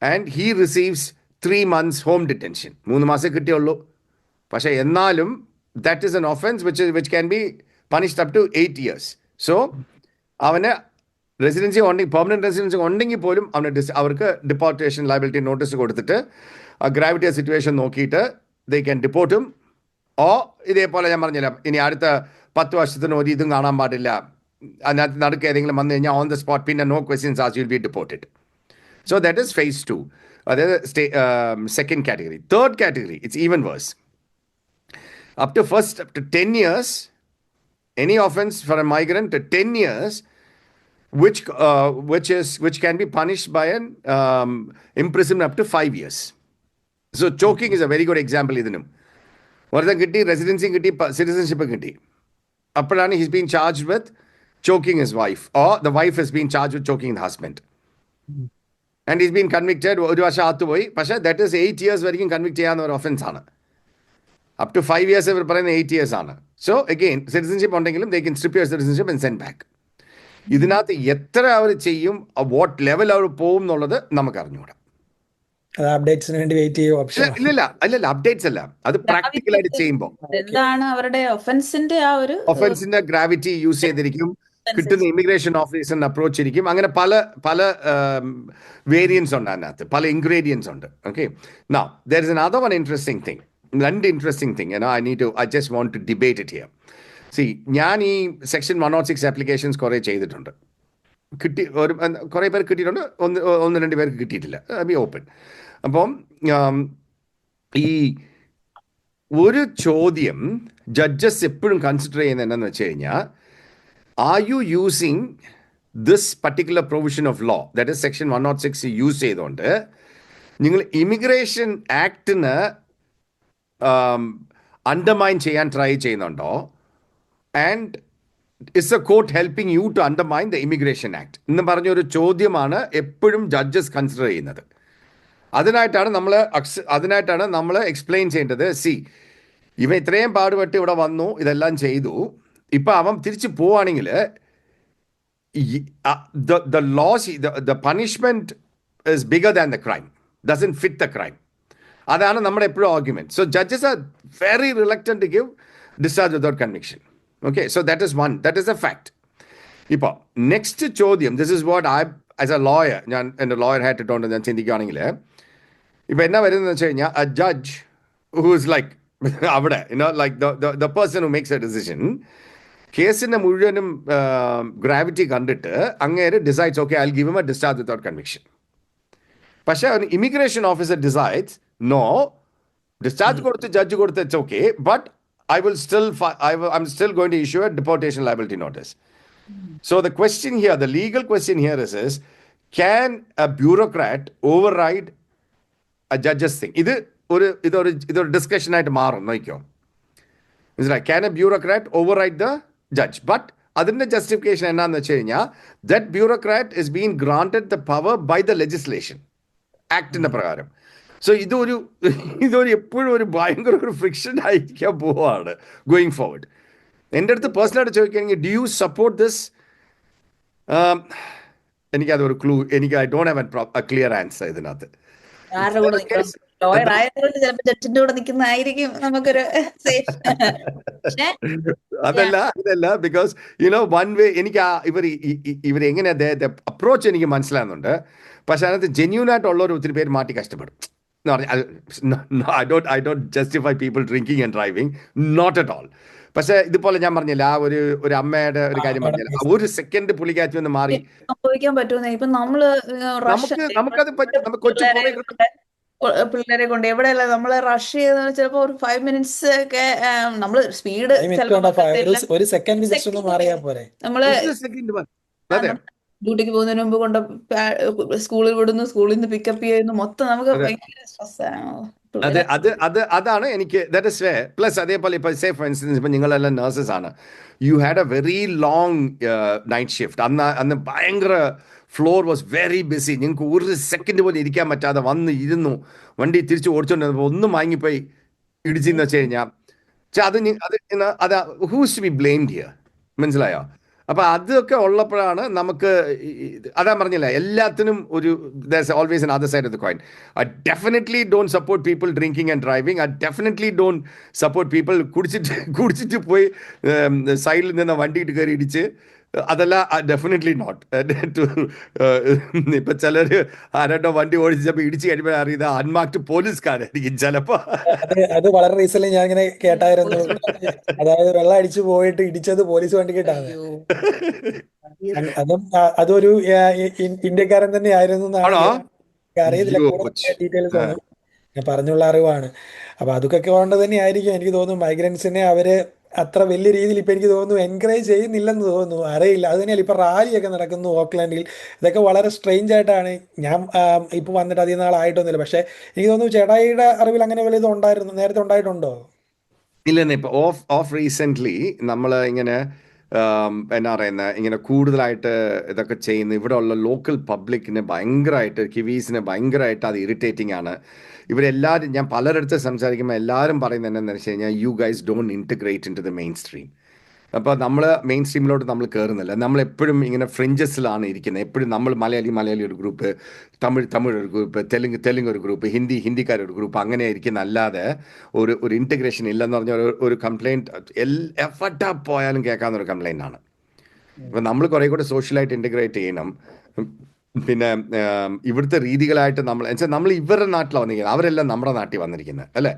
and he receives 3 months home detention. 3 മാസം കിട്ടിയുള്ളൂ. പക്ഷേ എന്നാലും that is an offence which can be punished up to 8 years. So അവന് റെസിഡൻസി ഉണ്ടെങ്കിൽ, പെർമനന്റ് റെസിഡൻസി ഉണ്ടെങ്കിൽ പോലും അവർക്ക് ഡിപ്പോർട്ടേഷൻ ലയബിലിറ്റി നോട്ടീസ് കൊടുത്തിട്ട് ഗ്രാവിറ്റി ഓഫ് സിറ്റുവേഷൻ നോക്കിയിട്ട് ദേ ക്യാൻ ഡിപ്പോർട്ടും. ഓ ഇതേപോലെ ഞാൻ പറഞ്ഞില്ല, ഇനി അടുത്ത 10 വർഷത്തിന് ഒരു ഇതും കാണാൻ പാടില്ല, അതിനകത്ത് നടുക്ക് ഏതെങ്കിലും വന്നു കഴിഞ്ഞാൽ ഓൺ ദ സ്പോട്ട് പിന്നെ no questions asked, you will be deported. So that is phase 2. അതായത് second category. Third category it's even worse. up to 10 years, any offense for a migrant to 10 years which can be punished by an imprisonment up to 5 years. So choking is a very good example. ഇതിനും ഒരുത്തൻ കിട്ടി, റെസിഡൻസിയും കിട്ടി, സിറ്റിസൺഷിപ്പും കിട്ടി, അപ്പോഴാണ് he's been charged with choking his wife, or the wife has been charged with choking the husband, and he's been convicted. 1 വർഷം അകത്തുപോയി. പക്ഷേ that is 8 years വരെയും convict ചെയ്യാവുന്ന ഒരു ഒഫൻസ് ആണ്. up to 5 years ഇവർ പറയുന്ന 8 years ആണ്. സോ അഗെയിൻ സിറ്റിസൺഷിപ്പ് ഉണ്ടെങ്കിലും they can strip your citizenship and send back. ഇതിനകത്ത് എത്ര അവർ ചെയ്യും, വാട്ട് ലെവൽ അവർ പോകും എന്നുള്ളത് നമുക്ക് അറിഞ്ഞുകൂടാ. അപ്ഡേറ്റ്സിന് വേണ്ടി വെയിറ്റ് ചെയ്യും. അല്ലല്ല അപ്ഡേറ്റ്സ് അല്ല, അത് പ്രാക്ടിക്കലായിട്ട് ചെയ്യുമ്പോൾ എന്താണ് അവരുടെ ഒഫൻസിന്റെ ഗ്രാവിറ്റി യൂസ് ചെയ്തിരിക്കും, കിട്ടുന്ന ഇമിഗ്രേഷൻ ഓഫീസറിന് അപ്രോച്ച് ഇരിക്കും, അങ്ങനെ പല വേരിയൻസ് ഉണ്ട് അതിനകത്ത്, പല ഇൻഗ്രീഡിയൻസ് ഉണ്ട്. Okay, now there is another one interesting thing, I just want to debate it here. ഞാൻ ഈ സെക്ഷൻ 106 ആപ്ലിക്കേഷൻസ് കുറേ ചെയ്തിട്ടുണ്ട്. കുറേ പേർ കിട്ടിയിട്ടുണ്ട്, 1-2 പേർക്ക് കിട്ടിയിട്ടില്ല. B open. അപ്പം ഈ ഒരു ചോദ്യം ജഡ്ജസ് എപ്പോഴും കൺസിഡർ ചെയ്യുന്നത് എന്താണെന്ന് വെച്ച് കഴിഞ്ഞാൽ, are you using this particular provision of law, that is section 106 use ചെയ്തുകൊണ്ട് നിങ്ങൾ ഇമിഗ്രേഷൻ ആക്ടിന് അണ്ടർമൈൻ ചെയ്യാൻ ട്രൈ ചെയ്യുന്നുണ്ടോ, and is a court helping you to undermine the immigration act എന്ന് പറഞ്ഞൊരു ചോദ്യമാണ് എപ്പോഴും ജഡ്ജസ് കൺസിഡർ ചെയ്യുന്നത്. അതിനായിട്ടാണ് നമ്മൾ എക്സ്പ്ലെയിൻ ചെയ്യേണ്ടത്. ഇവൻ ഇത്രയും പാടുപെട്ട് ഇവിടെ വന്നു, ഇതെല്ലാം ചെയ്തു, ഇപ്പം അവൻ തിരിച്ചു പോവുകയാണെങ്കിൽ the punishment is bigger than the crime, doesn't fit the crime. അതാണ് നമ്മുടെ എപ്പോഴും argument. So judges are very reluctant to give discharge without conviction. Okay, so that is one. That is a fact. ഇപ്പോൾ next ചോദ്യം, this is what as A lawyer ഞാൻ എൻ്റെ lawyer hat ഇട്ടുകൊണ്ട് ഞാൻ ചിന്തിക്കുകയാണെങ്കിൽ ഇപ്പം എന്നാ വരുന്നതെന്ന് വെച്ച് കഴിഞ്ഞാൽ a judge who is like അവിടെ like the person who makes a decision കേസിൻ്റെ മുഴുവനും ഗ്രാവിറ്റി കണ്ടിട്ട് അങ്ങേര് decides okay I give a discharge without conviction. പക്ഷേ immigration officer decides no, discharge കൊടുത്ത് ജഡ്ജ് കൊടുത്ത് it's okay, but I'm still going to issue a deportation liability notice. So the question here, the legal question here is can a bureaucrat override a judge's thing? ഇതൊരു discussion ആയിട്ട് മാറും നോക്കിയോ. മനസ്സിലായി? Can a bureaucrat override the judge? But അതിൻ്റെ justification എന്നാന്ന് വെച്ച് കഴിഞ്ഞാൽ that bureaucrat is being granted the power by the legislation, ആക്ടിൻ്റെ പ്രകാരം. സോ ഇതൊരു എപ്പോഴും ഒരു ഭയങ്കര ഒരു ഫ്രിക്ഷൻ ആയിരിക്കാൻ പോവാണ് ഗോയിങ് ഫോർവേഡ്. എൻ്റെ അടുത്ത് പേഴ്സണലായിട്ട് ചോദിക്കുകയാണെങ്കിൽ ഡു യു സപ്പോർട്ട് ദിസ്? എനിക്കതൊരു clue, I don't have a clear answer ഇതിനകത്ത്. ആരുടെ കൂടെ നിൽക്കണം? ലോയർ ആയതുകൊണ്ട് ചിലപ്പോൾ ജഡ്ജിന്റെ കൂടെ നിൽക്കുന്നതായിരിക്കും നമുക്കൊരു സേഫ്. അതല്ല ബിക്കോസ് വൺ വേ എനിക്ക് ഇവർ എങ്ങനെ അപ്രോച്ച് എനിക്ക് മനസ്സിലാകുന്നുണ്ട്. പക്ഷെ അതിനകത്ത് ജെന്യൂൻ ആയിട്ടുള്ളവർ ഒത്തിരി പേര് മാറ്റി കഷ്ടപ്പെടും എന്ന് പറഞ്ഞാൽ I don't justify people drinking and driving, not at all. പക്ഷെ ഇതുപോലെ ഞാൻ പറഞ്ഞില്ല, ഒരു അമ്മയുടെ ഒരു കാര്യം പറഞ്ഞില്ല, ഒരു സെക്കൻഡ് പുള്ളിക്കാച്ചു എന്ന് മാറി സംഭവിക്കാൻ പറ്റുമെന്ന്. ഇപ്പൊ നമ്മള് നമുക്കത് പറ്റും. നമുക്ക് കൊച്ചു പിള്ളേരെ കൊണ്ട് എവിടെയല്ല നമ്മള് റഷ് ചെയ്ത് ചിലപ്പോ ഒരു 5 minutes ഒക്കെ നമ്മള് സ്പീഡ് ഒരു സെക്കൻഡ് ജസ്റ്റ് ഒന്ന് മാറിയാ പോരെ. നമ്മള് ഡ്യൂട്ടിക്ക് പോകുന്നതിന് മുമ്പ് കൊണ്ട് സ്കൂളിൽ വിടുന്നു, സ്കൂളിൽ നിന്ന് പിക്കപ്പ് ചെയ്യുന്നു, മൊത്തം നമുക്ക് ഭയങ്കര സ്ട്രെസ്സാണ്. അതാണ് എനിക്ക് ദാറ്റ് ഇസ് വേ. പ്ലസ് അതേപോലെ ഇപ്പൊ സേ ഫോർ ഇൻസ്റ്റൻസ് ഇപ്പൊ നിങ്ങളെല്ലാം നഴ്സസ് ആണ്, you had A very long night shift. അന്ന് ഭയങ്കര ഫ്ലോർ വാസ് വെരി ബിസി. നിങ്ങൾക്ക് ഒരു സെക്കൻഡ് പോലും ഇരിക്കാൻ പറ്റാതെ വന്ന് ഇരുന്നു, വണ്ടി തിരിച്ച് ഓടിച്ചോണ്ടിരുന്നപ്പോൾ ഒന്നും വാങ്ങിപ്പോയി ഇടിച്ചെന്ന് വെച്ച് കഴിഞ്ഞാൽ അത് who's to be blamed here, മനസ്സിലായോ? അപ്പം അതൊക്കെ ഉള്ളപ്പോഴാണ് നമുക്ക് അതാ പറഞ്ഞില്ല, എല്ലാത്തിനും ഒരു always an other side of the coin. I definitely don't support people drinking and driving. I definitely don't support people കുടിച്ചിട്ട് പോയി സൈഡിൽ നിന്ന് വണ്ടി ഇട്ട് കയറി ഇടിച്ച്, അതല്ല ഡെഫിനറ്റ്ലി നോട്ട്. ഇപ്പൊ ചിലര് ആരോ വണ്ടി ഓടിച്ചപ്പോ ഇടിച്ച് കഴിയുമ്പോൾ അറിയുന്നത് അൺമാർക്ഡ് പോലീസുകാരായിരിക്കും ചിലപ്പോ. അത് വളരെ റീസെന്റ് ഞാൻ ഇങ്ങനെ കേട്ടായിരുന്നു. അതായത് വെള്ളം അടിച്ചു പോയിട്ട് ഇടിച്ചത് പോലീസ് വണ്ടി കേട്ടാണ്. അതൊരു ഇന്ത്യക്കാരൻ തന്നെ ആയിരുന്നു എന്നാണ് അറിയത്തില്ല, ഡീറ്റെയിൽസ് ആണ് ഞാൻ പറഞ്ഞുള്ള അറിവാണ്. അപ്പൊ അതൊക്കെ കൊണ്ട് തന്നെ ആയിരിക്കും എനിക്ക് തോന്നുന്നു മൈഗ്രൻസിനെ അവര് അത്ര വലിയ രീതിയിൽ ഇപ്പൊ എനിക്ക് തോന്നുന്നു എൻകറേജ് ചെയ്യുന്നില്ലെന്ന് തോന്നുന്നു. അറിയില്ല. അത് തന്നെയല്ല ഇപ്പൊ റാലിയൊക്കെ നടക്കുന്നു ഓക്ലാൻഡിൽ. ഇതൊക്കെ വളരെ സ്ട്രെയിഞ്ച് ആയിട്ടാണ്. ഞാൻ ഇപ്പൊ വന്നിട്ട് അധികം നാളായിട്ടൊന്നുമില്ല, പക്ഷെ എനിക്ക് തോന്നുന്നു ചേട്ടായിയുടെ അറിവിൽ അങ്ങനെ വലിയ ഇത് ഉണ്ടായിരുന്നു, നേരത്തെ ഉണ്ടായിട്ടുണ്ടോ? ഇല്ലെന്ന് ഇപ്പൊ ഓഫ് റീസെന്റ് നമ്മൾ ഇങ്ങനെ എന്നാ പറയുന്നത്, ഇങ്ങനെ കൂടുതലായിട്ട് ഇതൊക്കെ ചെയ്യുന്നു. ഇവിടെ ഉള്ള ലോക്കൽ പബ്ലിക്കിന് ഭയങ്കരമായിട്ട്, കിവീസിന് ഭയങ്കരമായിട്ട് അത് ഇറിറ്റേറ്റിംഗ് ആണ്. ഇവരെല്ലാവരും, ഞാൻ പലരിടത്ത് സംസാരിക്കുമ്പോൾ എല്ലാവരും പറയുന്നത് എന്താണെന്ന് വെച്ച് കഴിഞ്ഞാൽ you guys don't integrate in to the mainstream. അപ്പോൾ നമ്മൾ മെയിൻ സ്ട്രീമിലോട്ട് നമ്മൾ കയറുന്നില്ല. നമ്മളെപ്പോഴും ഇങ്ങനെ ഫ്രിഞ്ചസിലാണ് ഇരിക്കുന്നത്. എപ്പോഴും നമ്മൾ മലയാളി ഒരു ഗ്രൂപ്പ്, തമിഴ് ഒരു ഗ്രൂപ്പ്, തെലുങ്ക് ഒരു ഗ്രൂപ്പ്, ഹിന്ദിക്കാരൊരു ഗ്രൂപ്പ്, അങ്ങനെ ഇരിക്കുന്ന അല്ലാതെ ഒരു ഇൻറ്റഗ്രേഷൻ ഇല്ലെന്ന് പറഞ്ഞ ഒരു കംപ്ലയിൻറ്റ് എഫർട്ടാ പോയാലും കേൾക്കാവുന്ന ഒരു കംപ്ലയിൻ്റ് ആണ്. അപ്പോൾ നമ്മൾ കുറേ കൂടെ സോഷ്യലായിട്ട് ഇൻറ്റഗ്രേറ്റ് ചെയ്യണം. പിന്നെ ഇവിടുത്തെ രീതികളായിട്ട് നമ്മൾ ഇവരുടെ നാട്ടിലാണ് വന്നിരിക്കുന്നത്, അവരെല്ലാം നമ്മുടെ നാട്ടിൽ വന്നിരിക്കുന്നത് അല്ലേ.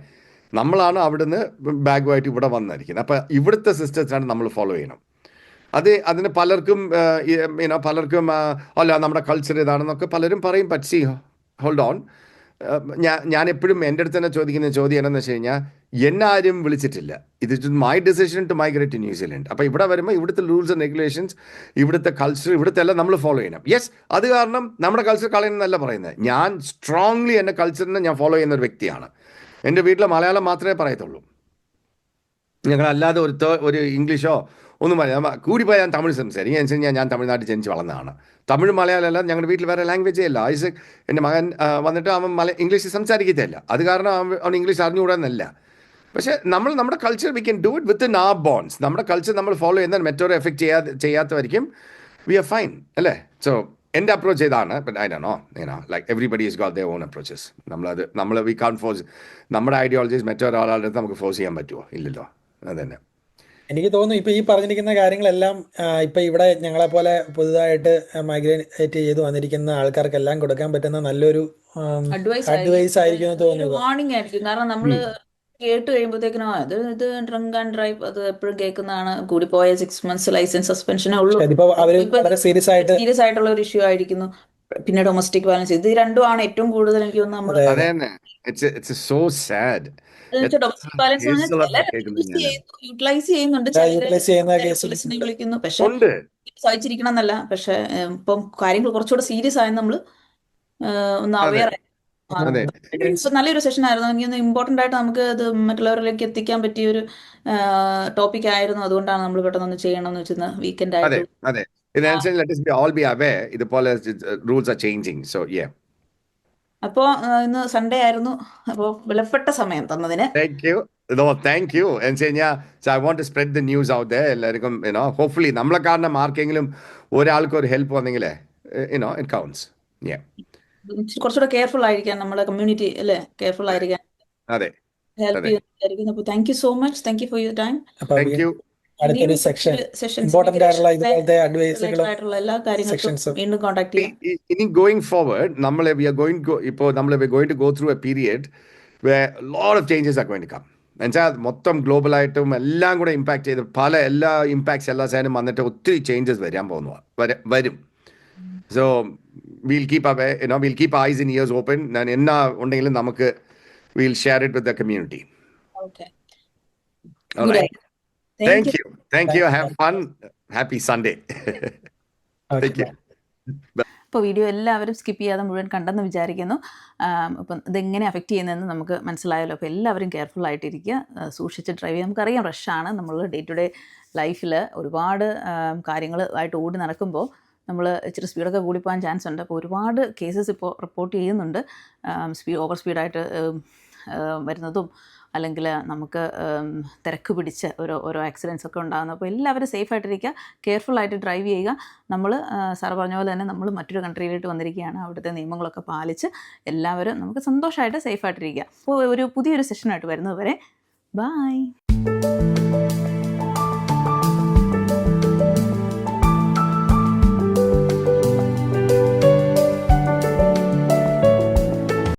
നമ്മളാണ് അവിടുന്ന് ബാഗുമായിട്ട് ഇവിടെ വന്നിരിക്കുന്നത്. അപ്പം ഇവിടുത്തെ സിസ്റ്റംസാണ് നമ്മൾ ഫോളോ ചെയ്യണം. അതിന് പലർക്കും അല്ല നമ്മുടെ കൾച്ചർ ഇതാണെന്നൊക്കെ പലരും പറയും. പക്ഷേ ഹോൾഡ് ഓൺ, ഞാൻ എപ്പോഴും എൻ്റെ അടുത്ത് തന്നെ ചോദിക്കുന്ന ചോദ്യം എന്താണെന്ന് വെച്ച് കഴിഞ്ഞാൽ, എന്നെ ആരും വിളിച്ചിട്ടില്ല. ഇത് my decision to migrate to New Zealand. അപ്പോൾ ഇവിടെ വരുമ്പോൾ ഇവിടുത്തെ റൂൾസ് ആൻഡ് റെഗുലേഷൻസ്, ഇവിടുത്തെ കൾച്ചർ, ഇവിടുത്തെ എല്ലാം നമ്മൾ ഫോളോ ചെയ്യണം. യെസ്, അത് കാരണം നമ്മുടെ കൾച്ചർ കളയുന്നതല്ല പറയുന്നത്. ഞാൻ സ്ട്രോങ്ലി എൻ്റെ കൾച്ചറിനെ ഞാൻ ഫോളോ ചെയ്യുന്ന ഒരു വ്യക്തിയാണ്. എൻ്റെ വീട്ടിൽ മലയാളം മാത്രമേ പറയത്തുള്ളൂ. ഞങ്ങളല്ലാതെ ഒരു ഇംഗ്ലീഷോ ഒന്നും പറയാം. കൂടിപ്പോയി ഞാൻ തമിഴ് സംസാരിക്കും. അനുസരിച്ച് ഞാൻ തമിഴ്നാട്ടിൽ ജനിച്ച് വളർന്നതാണ്. തമിഴ് മലയാളം അല്ല, ഞങ്ങളുടെ വീട്ടിൽ വേറെ ലാംഗ്വേജേ ഇല്ല. ഐസക് എൻ്റെ മകൻ വന്നിട്ട് അവൻ ഇംഗ്ലീഷ് സംസാരിക്കത്തില്ല. അത് കാരണം അവൻ ഇംഗ്ലീഷ് അറിഞ്ഞുകൂടാന്നല്ല. പക്ഷേ നമ്മുടെ culture we can do it within our bounds. നമ്മുടെ കൾച്ചർ നമ്മൾ ഫോളോ ചെയ്യുന്ന മറ്റൊരു എഫക്റ്റ് ചെയ്യാത്തവരിക്കും വി ആർ ഫൈൻ അല്ലേ. സോ എൻ്റെ അപ്രോച്ച് ഇതാണ്. But I don't know, like everybody is got their own approaches. നമ്മൾ വി കാൺ ഫോഴ്സ് നമ്മുടെ ഐഡിയോളജീസ് മറ്റൊരാളുടെ അടുത്ത് നമുക്ക് ഫോഴ്സ് ചെയ്യാൻ പറ്റുമോ? ഇല്ലല്ലോ. അത് തന്നെ. എനിക്ക് തോന്നുന്നു ഇപ്പൊ ഈ പറഞ്ഞിരിക്കുന്ന കാര്യങ്ങളെല്ലാം ഇപ്പൊ ഇവിടെ ഞങ്ങളെ പോലെ പുതുതായിട്ട് മൈഗ്രേറ്റ് ചെയ്ത് വന്നിരിക്കുന്ന ആൾക്കാർക്കെല്ലാം കൊടുക്കാൻ പറ്റുന്ന നല്ലൊരു അഡ്വൈസ് ആയിരിക്കും എന്ന് തോന്നുന്നു. വാർണിംഗ് ആയിരിക്കും. കാരണം നമ്മള് കേട്ട് കഴിയുമ്പോഴത്തേക്കിനോ ഇത് ഡ്രങ്ക് ആൻഡ് ഡ്രൈവ് അത് എപ്പോഴും കേൾക്കുന്നതാണ്. കൂടിപ്പോയ 6 months ലൈസൻസ് സസ്പെൻഷനേ ഉള്ളൂ. ഇതിപ്പോ അവര് വളരെ സീരിയസ് ആയിട്ട് സീരിയസ് ആയിട്ടുള്ള ഒരു ഇഷ്യൂ ആയിരിക്കുന്നു. പിന്നെ ഡൊമസ്റ്റിക് വയലൻസ്, ഇത് രണ്ടുമാണ് ഏറ്റവും കൂടുതൽ എനിക്ക് തോന്നുന്നു നമ്മൾ അതെ തന്നെ. It's so sad. Domestic violence കേൾക്കുന്നു യൂട്ടിലൈസ് ചെയ്യുന്നുണ്ട്. യൂട്ടിലൈസ് ചെയ്യുന്ന കേസ് പോലീസിനെ വിളിക്കുന്നു. പക്ഷെ ഉണ്ട്. സഹിച്ചിരിക്കണം എന്നല്ല. പക്ഷെ ഇപ്പം കാര്യങ്ങൾ കുറച്ചുകൂടെ സീരിയസ് ആയെന്ന് നമ്മൾ ഒന്ന് അവെയർ അതെ. നല്ലൊരു സെഷൻ ആയിരുന്നു. എനിക്കൊന്ന് ഇമ്പോർട്ടന്റ് ആയിട്ട് നമുക്ക് അത് മറ്റുള്ളവരിലേക്ക് എത്തിക്കാൻ പറ്റിയ ഒരു ടോപ്പിക് ആയിരുന്നു. അതുകൊണ്ടാണ് നമ്മൾ പെട്ടെന്ന് ചെയ്യണമെന്ന് വെച്ചാൽ വീക്കെൻഡ് അതെ ആയിട്ട്. അതെ. ഇതിനനുസരിച്ച് let us all be aware. ഇതുപോലെ rules are changing. So yeah. അപ്പോ ഇന്ന് സൺഡേ ആയിരുന്നു. അപ്പോൾ വിലപ്പെട്ട സമയം തന്നതിന് Thank you. No, thank you. So I want to spread the news out there. എല്ലാവർക്കും hopefully നമ്മളെ കാരണം ആർക്കെങ്കിലും ഒരാൾക്ക് ഒരു ഹെൽപ്പ് വന്നെങ്കിലേ it counts. Yeah. കുറച്ചുകൂടെ കെയർഫുൾ ആയിരിക്കാൻ നമ്മുടെ കമ്മ്യൂണിറ്റി അല്ലേ, കെയർഫുൾ ആയിരിക്കാൻ അതെ. ഹെൽപ്പ് ചെയ്യുന്നതായിരിക്കും. അപ്പോൾ thank you so much. Thank you for your time. Thank you. അടുത്തൊരു സെക്ഷൻ ഇമ്പോർട്ടന്റ് ആയിട്ടുള്ള ഇതുപോലത്തെ അഡ്വൈസുകളും ആയിട്ടുള്ള എല്ലാ കാര്യങ്ങൾക്കും സെക്ഷൻസും വീണ്ടും കോൺടാക്ട് ചെയ്യാം. ഇനി going forward we are going to go through a period where a lot of changes are going to come. എന്നുവെച്ചാൽ മൊത്തം ഗ്ലോബലായിട്ടും എല്ലാം കൂടെ ഇമ്പാക്ട് ചെയ്ത് എല്ലാ ഇമ്പാക്ട്സ് എല്ലാ സൈഡും വന്നിട്ട് ഒത്തിരി ചേഞ്ചസ് വരും. So we'll keep eyes and ears open. ഞാൻ എന്നാ ഉണ്ടെങ്കിലും നമുക്ക് we'll share it with the community. Okay. All Good right. Thank you. Have fun. Happy Sunday. Thank you. അപ്പോൾ വീഡിയോ എല്ലാവരും സ്കിപ്പ് ചെയ്യാതെ മുഴുവൻ കണ്ടെന്ന് വിചാരിക്കുന്നു. അപ്പം ഇതെങ്ങനെ അഫക്റ്റ് ചെയ്യുന്നതെന്ന് നമുക്ക് മനസ്സിലായല്ലോ. അപ്പോൾ എല്ലാവരും കെയർഫുൾ ആയിട്ടിരിക്കുക, സൂക്ഷിച്ച് ഡ്രൈവ് ചെയ്യുക. നമുക്കറിയാം റഷാണ്, നമ്മൾ ഡേ ടു ഡേ ലൈഫിൽ ഒരുപാട് കാര്യങ്ങൾ ആയിട്ട് ഓടി നടക്കുമ്പോൾ നമ്മൾ ഇച്ചിരി സ്പീഡൊക്കെ കൂടിപ്പോകാൻ ചാൻസ് ഉണ്ട്. അപ്പോൾ ഒരുപാട് കേസസ് ഇപ്പോൾ റിപ്പോർട്ട് ചെയ്യുന്നുണ്ട്, ഓവർ സ്പീഡായിട്ട് വരുന്നതും അല്ലെങ്കിൽ നമുക്ക് തിരക്ക് പിടിച്ച് ഓരോ ആക്സിഡൻസ് ഒക്കെ ഉണ്ടാകുന്നു. അപ്പോൾ എല്ലാവരും സേഫായിട്ടിരിക്കുക, കെയർഫുള്ളായിട്ട് ഡ്രൈവ് ചെയ്യുക. നമ്മൾ സാറ് പറഞ്ഞ പോലെ തന്നെ നമ്മൾ മറ്റൊരു കൺട്രിയിലോട്ട് വന്നിരിക്കുകയാണ്. അവിടുത്തെ നിയമങ്ങളൊക്കെ പാലിച്ച് എല്ലാവരും നമുക്ക് സന്തോഷമായിട്ട് സേഫായിട്ടിരിക്കുക. അപ്പോൾ പുതിയൊരു സെഷനായിട്ട് വരുന്നത് വരെ ബൈ.